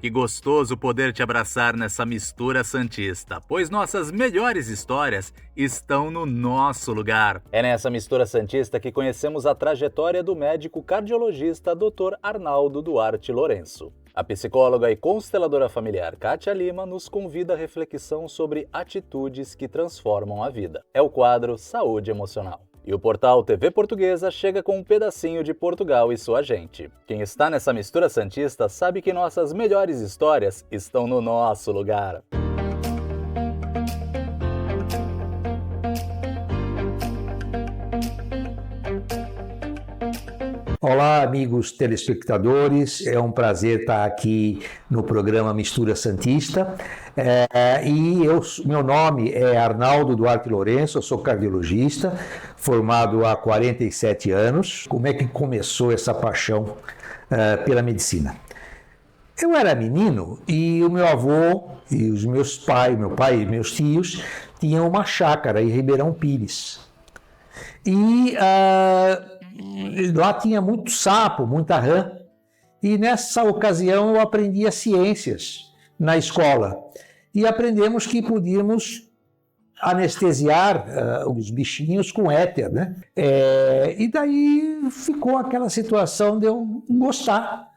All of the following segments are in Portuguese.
Que gostoso poder te abraçar nessa mistura santista, pois nossas melhores histórias estão no nosso lugar. É nessa mistura santista que conhecemos a trajetória do médico cardiologista Dr. Arnaldo Duarte Lourenço. A psicóloga e consteladora familiar Kátia Lima nos convida à reflexão sobre atitudes que transformam a vida. É o quadro Saúde Emocional. E o portal TV Portuguesa chega com um pedacinho de Portugal e sua gente. Quem está nessa mistura santista sabe que nossas melhores histórias estão no nosso lugar. Olá, amigos telespectadores, é um prazer estar aqui no programa Mistura Santista. Meu nome é Arnaldo Duarte Lourenço, eu sou cardiologista, formado há 47 anos. Como é que começou essa paixão pela medicina? Eu era menino e o meu avô e os meus pais, meu pai e meus tios, tinham uma chácara em Ribeirão Pires. E lá tinha muito sapo, muita rã, e nessa ocasião eu aprendi as ciências na escola, e aprendemos que podíamos anestesiar os bichinhos com éter, né? E daí ficou aquela situação de eu gostar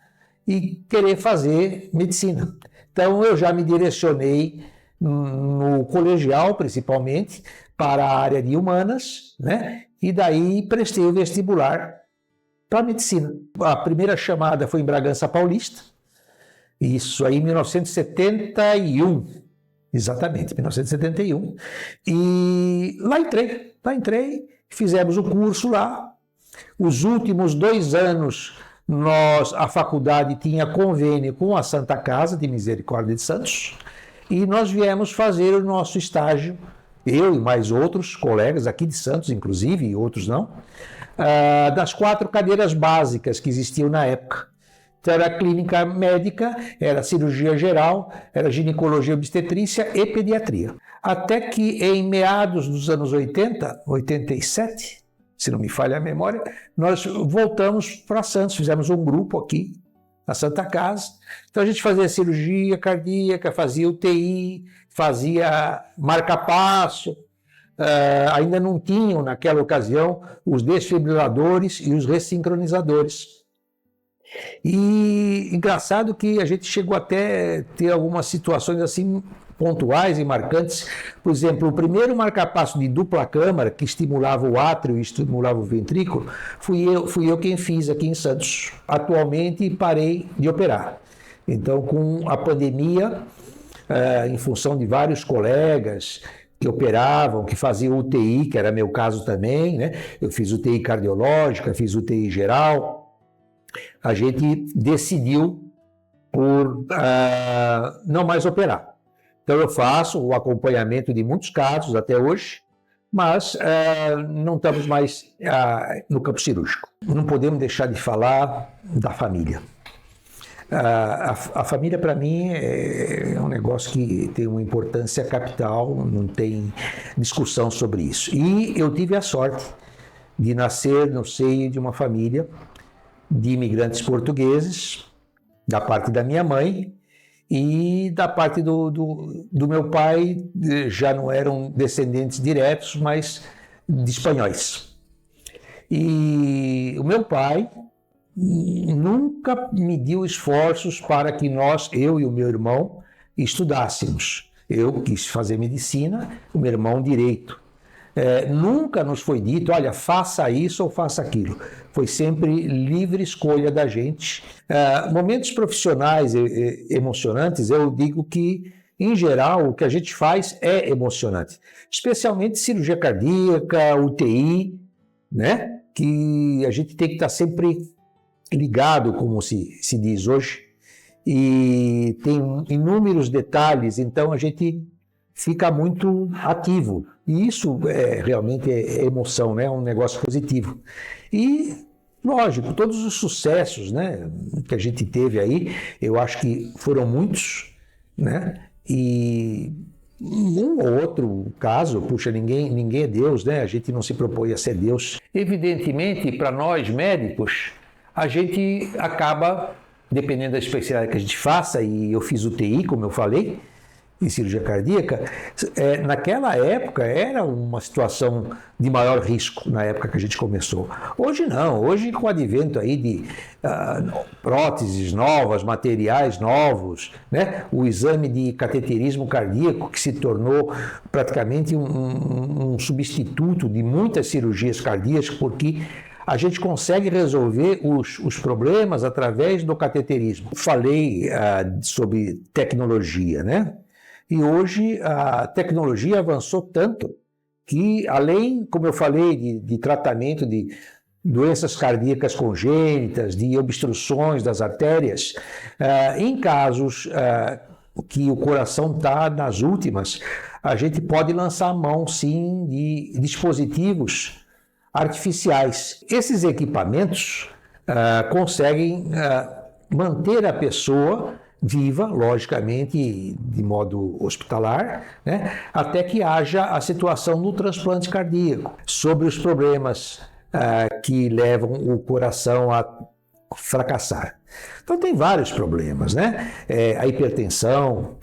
e querer fazer medicina. Então eu já me direcionei no colegial, principalmente, para a área de humanas, né? E daí prestei o vestibular para medicina. A primeira chamada foi em Bragança Paulista, isso aí em 1971, exatamente, 1971. E lá entrei, fizemos o curso lá. Os últimos 2 anos, a faculdade tinha convênio com a Santa Casa de Misericórdia de Santos, e nós viemos fazer o nosso estágio, eu e mais outros colegas aqui de Santos, inclusive, e outros não, das 4 cadeiras básicas que existiam na época. Então, era clínica médica, era cirurgia geral, era ginecologia obstetrícia e pediatria. Até que em meados dos anos 80, 87, se não me falha a memória, nós voltamos para Santos, fizemos um grupo aqui na Santa Casa. Então a gente fazia cirurgia cardíaca, fazia UTI, fazia marca-passo, ainda não tinham naquela ocasião os desfibriladores e os ressincronizadores. E engraçado que a gente chegou até ter algumas situações assim pontuais e marcantes. Por exemplo, o primeiro marca-passo de dupla câmara, que estimulava o átrio e estimulava o ventrículo, fui eu quem fiz aqui em Santos. Atualmente parei de operar. Então, com a pandemia, em função de vários colegas que operavam, que faziam UTI, que era meu caso também, né? Eu fiz UTI cardiológica, fiz UTI geral. A gente decidiu por não mais operar. Então eu faço o acompanhamento de muitos casos até hoje, mas não estamos mais no campo cirúrgico. Não podemos deixar de falar da família. A família, para mim, é um negócio que tem uma importância capital, não tem discussão sobre isso. E eu tive a sorte de nascer no seio de uma família de imigrantes portugueses, da parte da minha mãe, e da parte do meu pai, já não eram descendentes diretos, mas de espanhóis. E o meu pai nunca mediu esforços para que eu e o meu irmão, estudássemos. Eu quis fazer medicina, o meu irmão direito. Nunca nos foi dito, olha, faça isso ou faça aquilo. Foi sempre livre escolha da gente. Momentos profissionais emocionantes, eu digo que, em geral, o que a gente faz é emocionante. Especialmente cirurgia cardíaca, UTI, né? Que a gente tem que estar sempre ligado, como se diz hoje, e tem inúmeros detalhes, então a gente fica muito ativo. E isso realmente é emoção, né? É um negócio positivo. E, lógico, todos os sucessos, né, que a gente teve aí, eu acho que foram muitos, né? E um ou outro caso, puxa, ninguém é Deus, né? A gente não se propõe a ser Deus. Evidentemente, para nós médicos, a gente acaba dependendo da especialidade que a gente faça, e eu fiz UTI, como eu falei, em cirurgia cardíaca, naquela época era uma situação de maior risco, na época que a gente começou. Hoje não, hoje com o advento aí de próteses novas, materiais novos, né? O exame de cateterismo cardíaco que se tornou praticamente um substituto de muitas cirurgias cardíacas, porque a gente consegue resolver os problemas através do cateterismo. Falei sobre tecnologia, né? E hoje a tecnologia avançou tanto que, além, como eu falei, de tratamento de doenças cardíacas congênitas, de obstruções das artérias, em casos que o coração está nas últimas, a gente pode lançar a mão, sim, de dispositivos artificiais. Esses equipamentos conseguem manter a pessoa viva, logicamente, de modo hospitalar, né, até que haja a situação no transplante cardíaco. Sobre os problemas que levam o coração a fracassar. Então tem vários problemas, né? A hipertensão,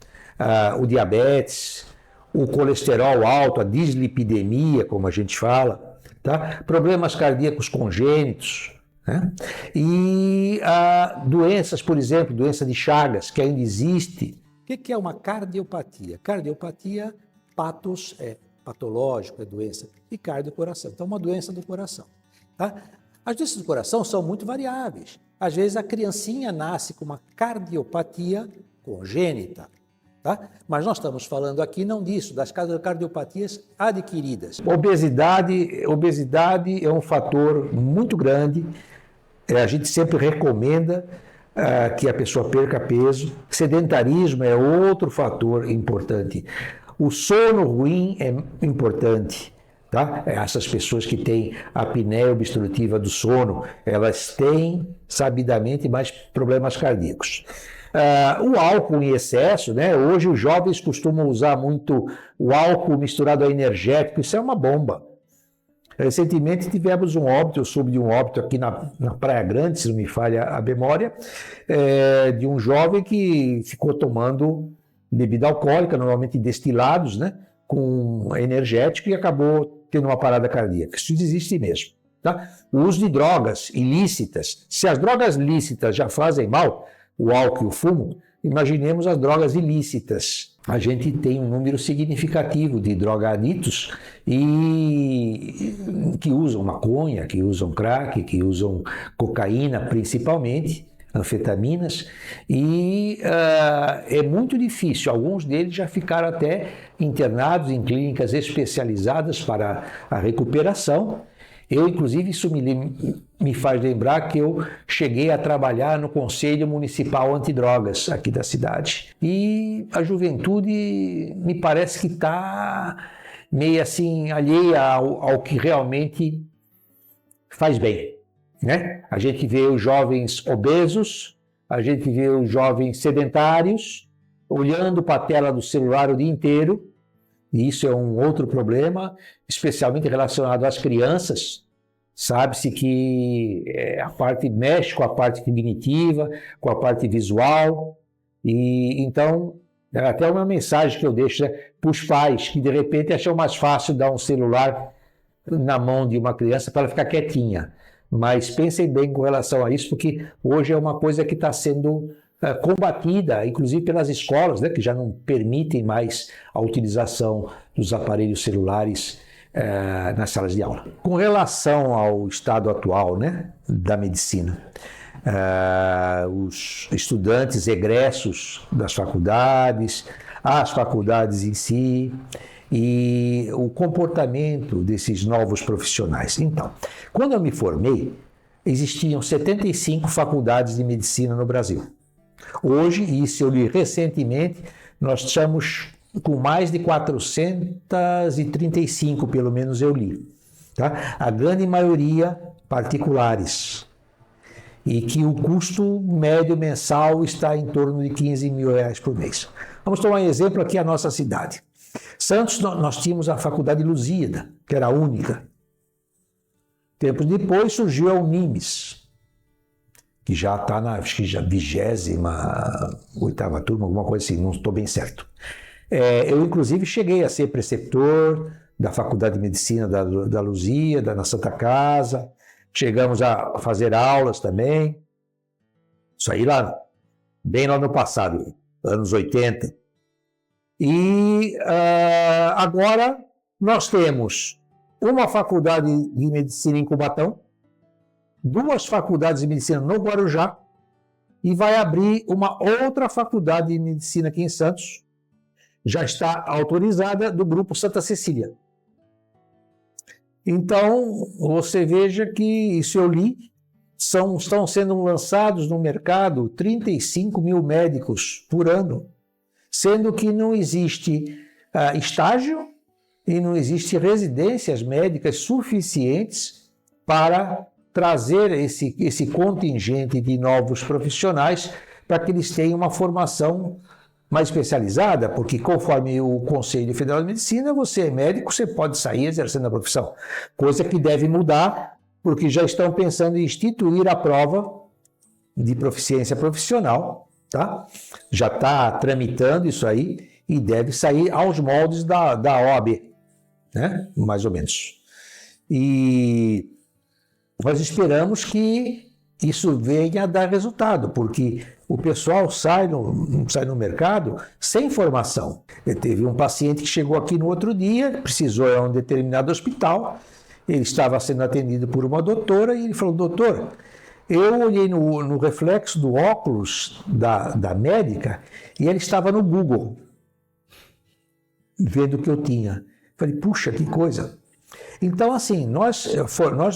o diabetes, o colesterol alto, a dislipidemia, como a gente fala, tá? Problemas cardíacos congênitos, né? E doenças, por exemplo, doença de Chagas, que ainda existe. O que é uma cardiopatia? Cardiopatia, patos é patológico, é doença, e cardio, coração. Então, uma doença do coração. Tá? As doenças do coração são muito variáveis. Às vezes, a criancinha nasce com uma cardiopatia congênita. Tá? Mas nós estamos falando aqui não disso, das cardiopatias adquiridas. Obesidade é um fator muito grande. A gente sempre recomenda que a pessoa perca peso. Sedentarismo é outro fator importante. O sono ruim é importante. Tá? Essas pessoas que têm apneia obstrutiva do sono, elas têm sabidamente mais problemas cardíacos. O álcool em excesso, né? Hoje os jovens costumam usar muito o álcool misturado a energético, isso é uma bomba. Recentemente tivemos um óbito, eu soube de um óbito aqui na Praia Grande, se não me falha a memória, de um jovem que ficou tomando bebida alcoólica, normalmente destilados, né? Com energético, e acabou tendo uma parada cardíaca. Isso existe mesmo. Tá? O uso de drogas ilícitas, se as drogas lícitas já fazem mal, o álcool e o fumo, imaginemos as drogas ilícitas. A gente tem um número significativo de drogaditos e que usam maconha, que usam crack, que usam cocaína principalmente, anfetaminas, e é muito difícil. Alguns deles já ficaram até internados em clínicas especializadas para a recuperação. Eu, inclusive, isso me faz lembrar que eu cheguei a trabalhar no Conselho Municipal Antidrogas aqui da cidade. E a juventude me parece que está meio assim alheia ao que realmente faz bem, né? A gente vê os jovens obesos, a gente vê os jovens sedentários, olhando para a tela do celular o dia inteiro. E isso é um outro problema, especialmente relacionado às crianças. Sabe-se que a parte mexe com a parte cognitiva, com a parte visual. E então, é até uma mensagem que eu deixo, né, para os pais, que de repente acham mais fácil dar um celular na mão de uma criança para ela ficar quietinha. Mas pensem bem com relação a isso, porque hoje é uma coisa que está sendo combatida, inclusive pelas escolas, né, que já não permitem mais a utilização dos aparelhos celulares nas salas de aula. Com relação ao estado atual, né, da medicina, os estudantes egressos das faculdades, as faculdades em si, e o comportamento desses novos profissionais. Então, quando eu me formei, existiam 75 faculdades de medicina no Brasil. Hoje, isso eu li recentemente, nós estamos com mais de 435, pelo menos eu li. Tá? A grande maioria particulares. E que o custo médio mensal está em torno de R$15 mil por mês. Vamos tomar um exemplo aqui, a nossa cidade. Santos, nós tínhamos a Faculdade Lusíada, que era a única. Tempos depois surgiu a Unimes, que já está na, acho que já 28ª turma, alguma coisa assim, não estou bem certo. Eu, inclusive, cheguei a ser preceptor da Faculdade de Medicina da Luzia, na Santa Casa, chegamos a fazer aulas também, isso aí bem lá no passado, anos 80. E agora nós temos uma faculdade de medicina em Cubatão, 2 faculdades de medicina no Guarujá, e vai abrir uma outra faculdade de medicina aqui em Santos, já está autorizada, do Grupo Santa Cecília. Então, você veja que, isso eu li, estão sendo lançados no mercado 35 mil médicos por ano, sendo que não existe estágio e não existe residências médicas suficientes para trazer esse contingente de novos profissionais para que eles tenham uma formação mais especializada, porque conforme o Conselho Federal de Medicina, você é médico, você pode sair exercendo a profissão, coisa que deve mudar, porque já estão pensando em instituir a prova de proficiência profissional, tá? Já está tramitando isso aí e deve sair aos moldes da OAB, né? Mais ou menos. E nós esperamos que isso venha a dar resultado, porque o pessoal sai no mercado sem formação. Teve um paciente que chegou aqui no outro dia, precisou ir a um determinado hospital, ele estava sendo atendido por uma doutora e ele falou: doutor, eu olhei no reflexo do óculos da médica e ele estava no Google, vendo o que eu tinha. Falei: puxa, que coisa. Então, assim, nós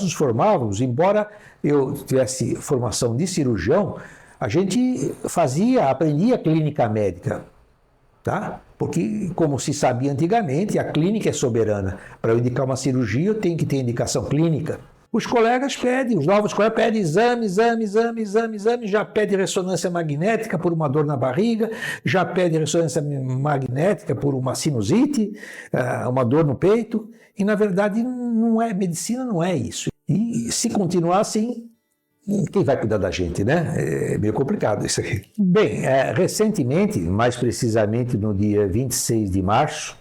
nos formávamos, embora eu tivesse formação de cirurgião, a gente aprendia clínica médica, tá? Porque, como se sabia antigamente, a clínica é soberana. Para eu indicar uma cirurgia, eu tenho que ter indicação clínica. Os colegas pedem, os novos colegas pedem exame, já pede ressonância magnética por uma dor na barriga, já pede ressonância magnética por uma sinusite, uma dor no peito, e na verdade medicina não é isso. E se continuar assim, quem vai cuidar da gente, né? É meio complicado isso aqui. Bem, recentemente, mais precisamente no dia 26 de março,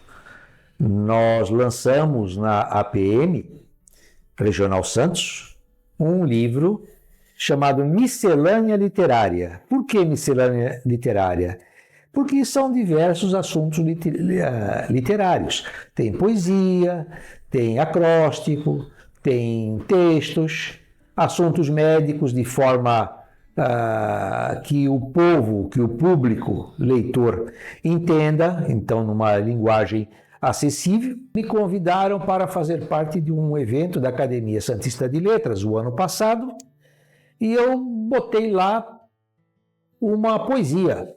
nós lançamos na APM, Regional Santos, um livro chamado Miscelânea Literária. Por que miscelânea literária? Porque são diversos assuntos literários. Tem poesia, tem acróstico, tem textos, assuntos médicos de forma que o público leitor entenda, então numa linguagem acessível. Me convidaram para fazer parte de um evento da Academia Santista de Letras o ano passado e eu botei lá uma poesia,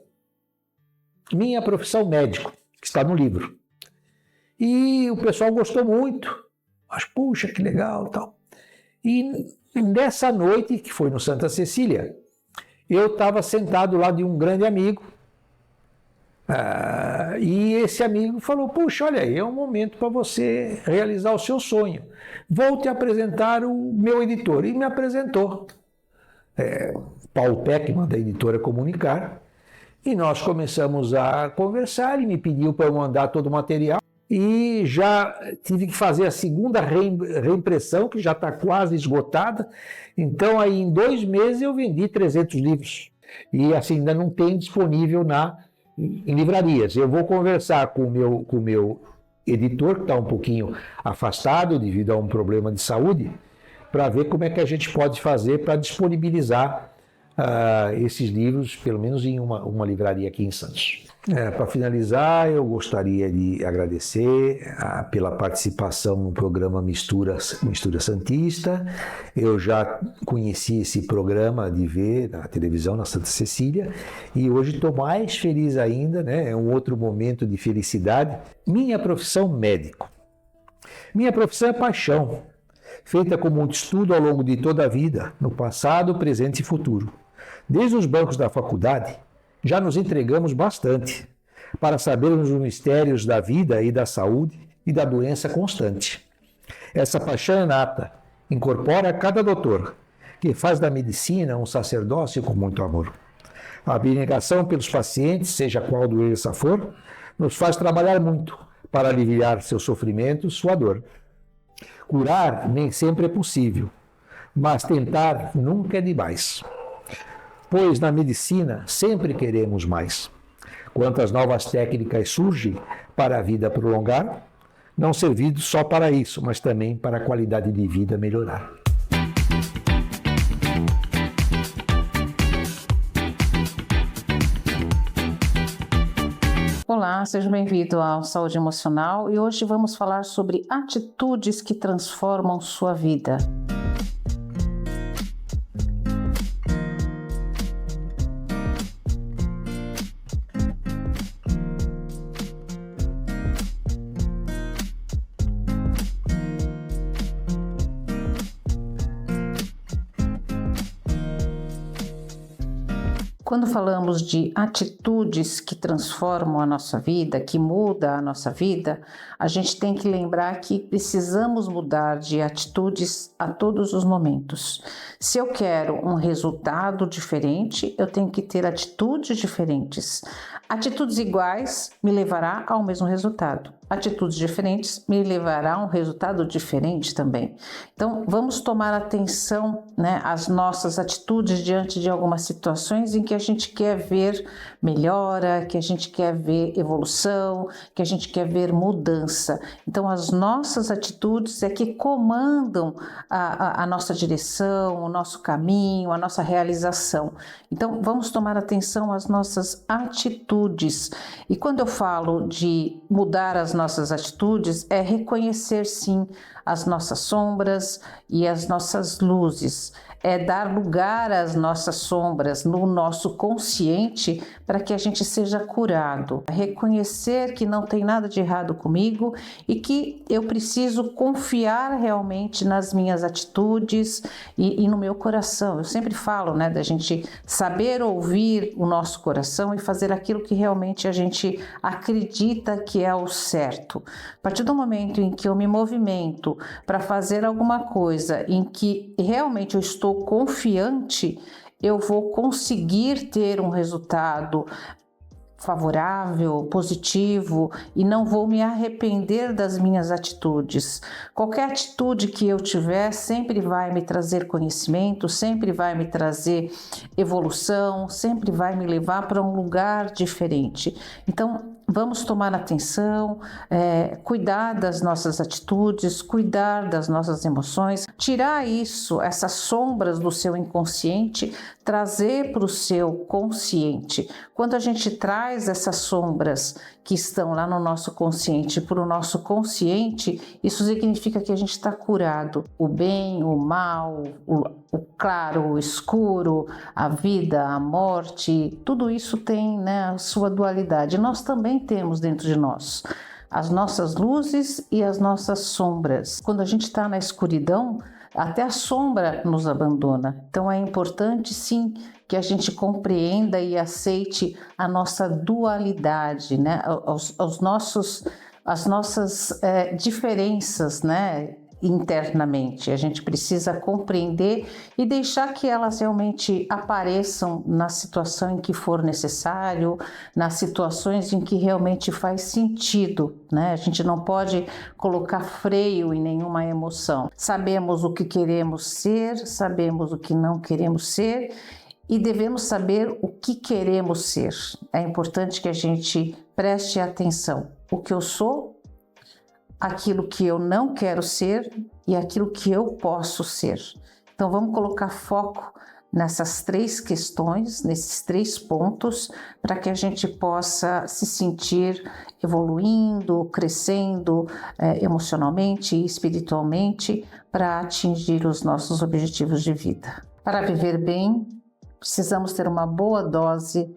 Minha Profissão Médico, que está no livro. E o pessoal gostou muito, mas puxa, que legal, tal. E nessa noite, que foi no Santa Cecília, eu estava sentado lá de um grande amigo, e esse amigo falou: puxa, olha aí, é um momento para você realizar o seu sonho. Vou te apresentar o meu editor. E me apresentou. Paulo Peckman, da editora Comunicar. E nós começamos a conversar, ele me pediu para eu mandar todo o material. E já tive que fazer a segunda reimpressão, que já está quase esgotada. Então, aí em 2 meses eu vendi 300 livros. E assim, ainda não tem disponível em livrarias. Eu vou conversar com o meu editor, que está um pouquinho afastado devido a um problema de saúde, para ver como é que a gente pode fazer para disponibilizar esses livros, pelo menos em uma livraria aqui em Santos. Para finalizar, eu gostaria de agradecer pela participação no programa Mistura Santista. Eu já conheci esse programa de ver na televisão, na Santa Cecília, e hoje estou mais feliz ainda, né? É um outro momento de felicidade. Minha profissão médico. Minha profissão é paixão, feita com muito estudo ao longo de toda a vida, no passado, presente e futuro. Desde os bancos da faculdade, já nos entregamos bastante para sabermos os mistérios da vida e da saúde e da doença constante. Essa paixão inata incorpora cada doutor, que faz da medicina um sacerdócio com muito amor. A abnegação pelos pacientes, seja qual doença for, nos faz trabalhar muito para aliviar seu sofrimento, sua dor. Curar nem sempre é possível, mas tentar nunca é demais. Pois na medicina sempre queremos mais. Quantas novas técnicas surgem para a vida prolongar, não servindo só para isso, mas também para a qualidade de vida melhorar. Olá, seja bem-vindo ao Saúde Emocional e hoje vamos falar sobre atitudes que transformam sua vida. Quando falamos de atitudes que transformam a nossa vida, que mudam a nossa vida, a gente tem que lembrar que precisamos mudar de atitudes a todos os momentos. Se eu quero um resultado diferente, eu tenho que ter atitudes diferentes. Atitudes iguais me levará ao mesmo resultado. Atitudes diferentes me levará a um resultado diferente também. Então, vamos tomar atenção, às nossas atitudes diante de algumas situações em que a gente quer ver melhora, que a gente quer ver evolução, que a gente quer ver mudança. Então, as nossas atitudes é que comandam a nossa direção, o nosso caminho, a nossa realização. Então, vamos tomar atenção às nossas atitudes. E quando eu falo de mudar as nossas atitudes, é reconhecer sim as nossas sombras e as nossas luzes. É dar lugar às nossas sombras no nosso consciente para que a gente seja curado. Reconhecer que não tem nada de errado comigo e que eu preciso confiar realmente nas minhas atitudes e no meu coração. Eu sempre falo, da gente saber ouvir o nosso coração e fazer aquilo que realmente a gente acredita que é o certo. A partir do momento em que eu me movimento para fazer alguma coisa em que realmente eu estou confiante, eu vou conseguir ter um resultado favorável, positivo e não vou me arrepender das minhas atitudes. Qualquer atitude que eu tiver sempre vai me trazer conhecimento, sempre vai me trazer evolução, sempre vai me levar para um lugar diferente. Então, vamos tomar atenção, cuidar das nossas atitudes, cuidar das nossas emoções, tirar isso, essas sombras do seu inconsciente, trazer para o seu consciente. Quando a gente traz essas sombras que estão lá no nosso consciente para o nosso consciente, isso significa que a gente está curado. O bem, o mal, o claro, o escuro, a vida, a morte, tudo isso tem a sua dualidade. Nós também temos dentro de nós as nossas luzes e as nossas sombras. Quando a gente está na escuridão, até a sombra nos abandona. Então é importante sim que a gente compreenda e aceite a nossa dualidade, as nossas diferenças, internamente. A gente precisa compreender e deixar que elas realmente apareçam na situação em que for necessário, nas situações em que realmente faz sentido, A gente não pode colocar freio em nenhuma emoção. Sabemos o que queremos ser, sabemos o que não queremos ser e devemos saber o que queremos ser. É importante que a gente preste atenção. O que eu sou, aquilo que eu não quero ser e aquilo que eu posso ser. Então vamos colocar foco nessas três questões, nesses três pontos, para que a gente possa se sentir evoluindo, crescendo emocionalmente e espiritualmente para atingir os nossos objetivos de vida. Para viver bem, precisamos ter uma boa dose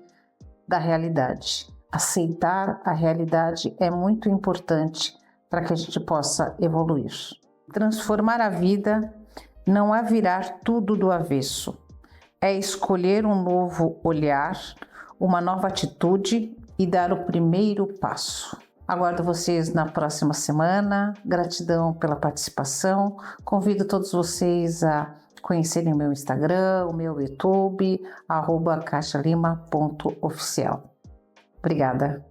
da realidade. Aceitar a realidade é muito importante para que a gente possa evoluir. Transformar a vida não é virar tudo do avesso, é escolher um novo olhar, uma nova atitude e dar o primeiro passo. Aguardo vocês na próxima semana. Gratidão pela participação. Convido todos vocês a conhecerem o meu Instagram, o meu YouTube, @caixalima.oficial. Obrigada.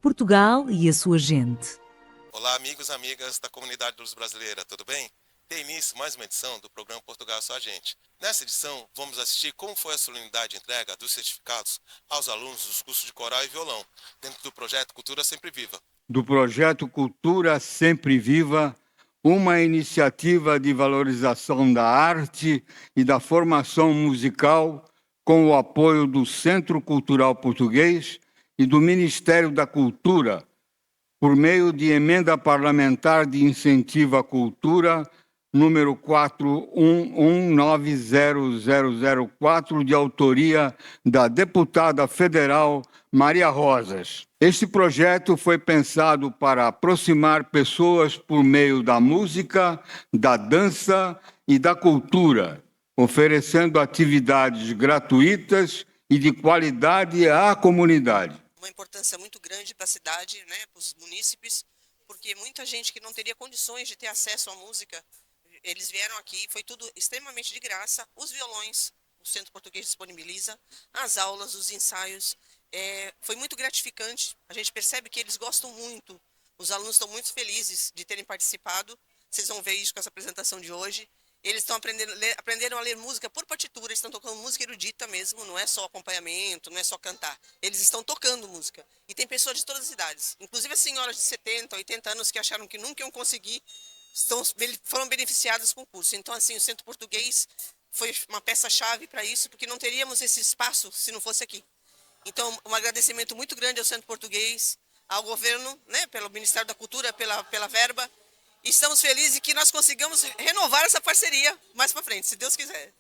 Portugal e a sua gente. Olá, amigos e amigas da comunidade dos brasileira, tudo bem? Tem início mais uma edição do programa Portugal Só a Gente. Nessa edição, vamos assistir como foi a solenidade de entrega dos certificados aos alunos dos cursos de coral e violão, dentro do projeto Cultura Sempre Viva. Do projeto Cultura Sempre Viva, uma iniciativa de valorização da arte e da formação musical com o apoio do Centro Cultural Português e do Ministério da Cultura, por meio de emenda parlamentar de incentivo à cultura, número 4119004, de autoria da deputada federal Maria Rosas. Este projeto foi pensado para aproximar pessoas por meio da música, da dança e da cultura, oferecendo atividades gratuitas e de qualidade à comunidade. Uma importância muito grande para a cidade, né, para os munícipes, porque muita gente que não teria condições de ter acesso à música, eles vieram aqui, foi tudo extremamente de graça, os violões, o Centro Português disponibiliza, as aulas, os ensaios, foi muito gratificante, a gente percebe que eles gostam muito, os alunos estão muito felizes de terem participado, vocês vão ver isso com essa apresentação de hoje. Eles estão aprenderam a ler música por partitura, eles estão tocando música erudita mesmo, não é só acompanhamento, não é só cantar. Eles estão tocando música. E tem pessoas de todas as idades, inclusive as senhoras de 70, 80 anos que acharam que nunca iam conseguir, foram beneficiadas com o curso. Então, assim, o Centro Português foi uma peça-chave para isso, porque não teríamos esse espaço se não fosse aqui. Então, um agradecimento muito grande ao Centro Português, ao governo, né, pelo Ministério da Cultura, pela verba. Estamos felizes que nós consigamos renovar essa parceria mais para frente, se Deus quiser.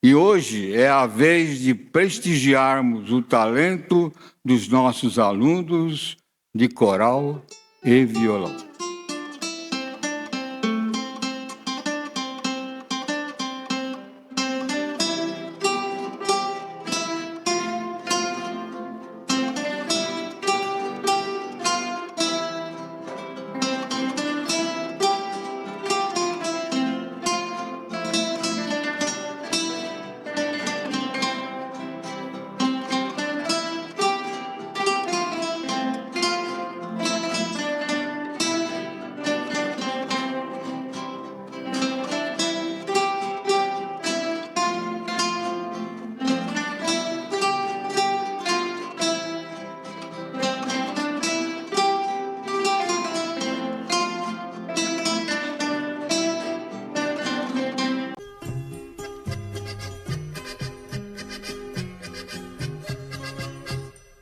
E hoje é a vez de prestigiarmos o talento dos nossos alunos de coral e violão.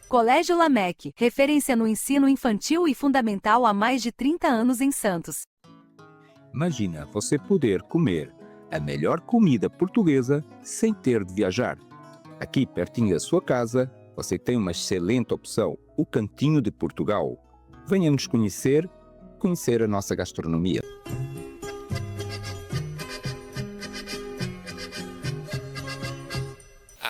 Colégio Lamec, referência no ensino infantil e fundamental há mais de 30 anos em Santos. Imagina você poder comer a melhor comida portuguesa sem ter de viajar. Aqui, pertinho da sua casa, você tem uma excelente opção, o Cantinho de Portugal. Venha nos conhecer a nossa gastronomia.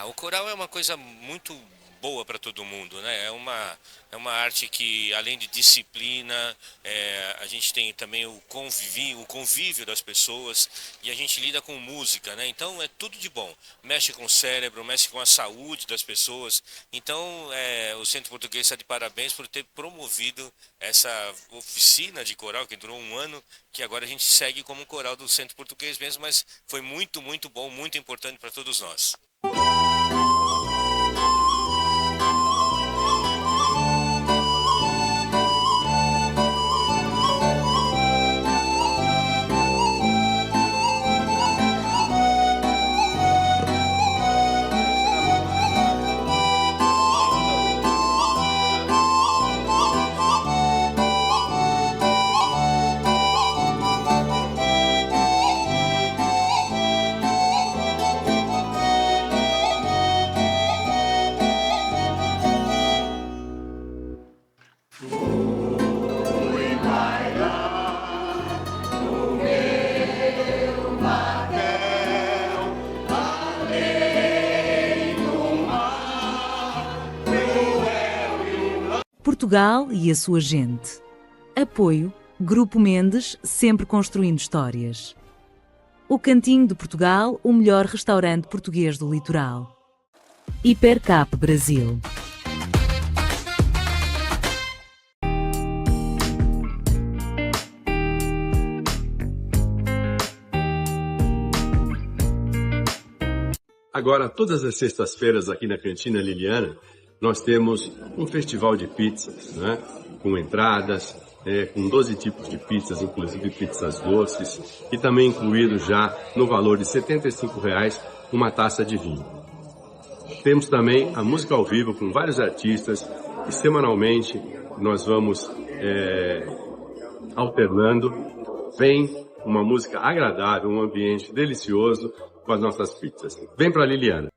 O coral é uma coisa muito boa para todo mundo, né? É uma arte que, além de disciplina, a gente tem também o convívio das pessoas e a gente lida com música, né? Então é tudo de bom. Mexe com o cérebro, mexe com a saúde das pessoas. Então o Centro Português está de parabéns por ter promovido essa oficina de coral que durou um ano, que agora a gente segue como coral do Centro Português mesmo, mas foi muito, muito bom, muito importante para todos nós. Portugal e a sua gente. Apoio Grupo Mendes, sempre construindo histórias. O Cantinho de Portugal, o melhor restaurante português do litoral. Hipercap Brasil. Agora, todas as sextas-feiras aqui na Cantina Liliana, nós temos um festival de pizzas, né? Com entradas, com 12 tipos de pizzas, inclusive pizzas doces, e também incluído já no valor de R$ 75,00 uma taça de vinho. Temos também a música ao vivo com vários artistas, e semanalmente nós vamos alternando. Vem uma música agradável, um ambiente delicioso com as nossas pizzas. Vem para Liliana.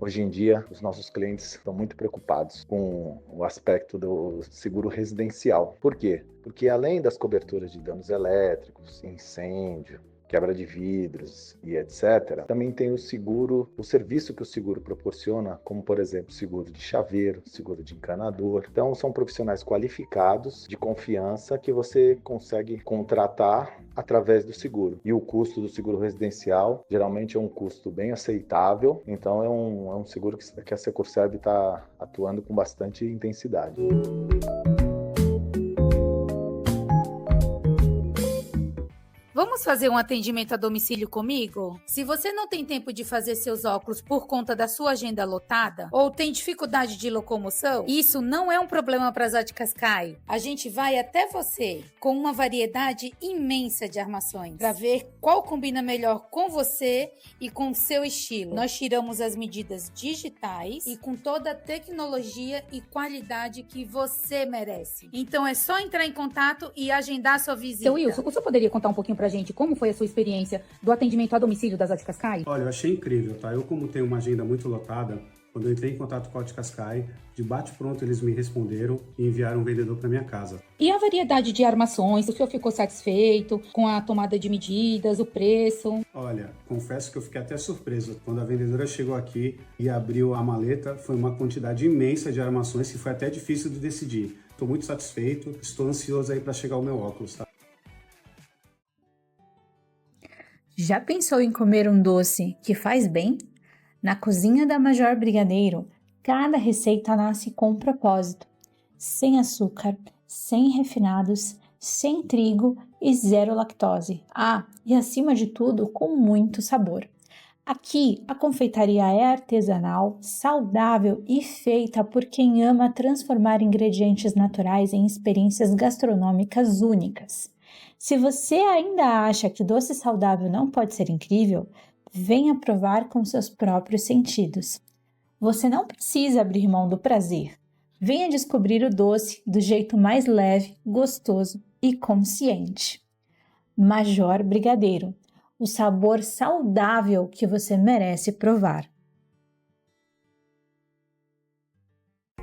Hoje em dia, os nossos clientes estão muito preocupados com o aspecto do seguro residencial. Por quê? Porque além das coberturas de danos elétricos, incêndio, quebra de vidros e etc., também tem o seguro, o serviço que o seguro proporciona, como por exemplo, seguro de chaveiro, seguro de encanador. Então são profissionais qualificados, de confiança, que você consegue contratar através do seguro. E o custo do seguro residencial geralmente é um custo bem aceitável, então é um seguro que a Securserb está atuando com bastante intensidade. Vamos fazer um atendimento a domicílio comigo? Se você não tem tempo de fazer seus óculos por conta da sua agenda lotada ou tem dificuldade de locomoção, isso não é um problema para as óticas Caio. A gente vai até você com uma variedade imensa de armações para ver qual combina melhor com você e com o seu estilo. Nós tiramos as medidas digitais e com toda a tecnologia e qualidade que você merece. Então é só entrar em contato e agendar sua visita. Então, Wilson, o senhor poderia contar um pouquinho pra gente como foi a sua experiência do atendimento a domicílio das Óticas Caio? Olha, eu achei incrível, tá? Eu, como tenho uma agenda muito lotada, quando eu entrei em contato com a Óticas Caio, de bate-pronto eles me responderam e enviaram um vendedor para minha casa. E a variedade de armações, o senhor ficou satisfeito com a tomada de medidas, o preço? Olha, confesso que eu fiquei até surpreso. Quando a vendedora chegou aqui e abriu a maleta, foi uma quantidade imensa de armações que foi até difícil de decidir. Estou muito satisfeito, estou ansioso aí para chegar o meu óculos, tá? Já pensou em comer um doce que faz bem? Na cozinha da Major Brigadeiro, cada receita nasce com um propósito. Sem açúcar, sem refinados, sem trigo e zero lactose. Ah, e acima de tudo, com muito sabor. Aqui, a confeitaria é artesanal, saudável e feita por quem ama transformar ingredientes naturais em experiências gastronômicas únicas. Se você ainda acha que doce saudável não pode ser incrível, venha provar com seus próprios sentidos. Você não precisa abrir mão do prazer. Venha descobrir o doce do jeito mais leve, gostoso e consciente. Major Brigadeiro, o sabor saudável que você merece provar.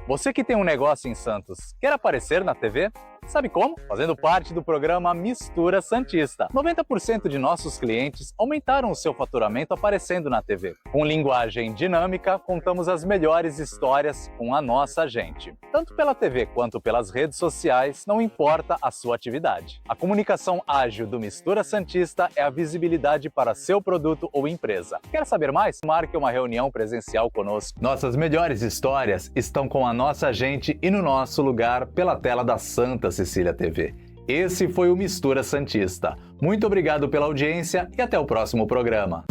Você que tem um negócio em Santos, quer aparecer na TV? Sabe como? Fazendo parte do programa Mistura Santista. 90% de nossos clientes aumentaram o seu faturamento aparecendo na TV. Com linguagem dinâmica, contamos as melhores histórias com a nossa gente. Tanto pela TV quanto pelas redes sociais, não importa a sua atividade. A comunicação ágil do Mistura Santista é a visibilidade para seu produto ou empresa. Quer saber mais? Marque uma reunião presencial conosco. Nossas melhores histórias estão com a nossa gente e no nosso lugar pela tela da Santa Cecília TV. Esse foi o Mistura Santista. Muito obrigado pela audiência e até o próximo programa.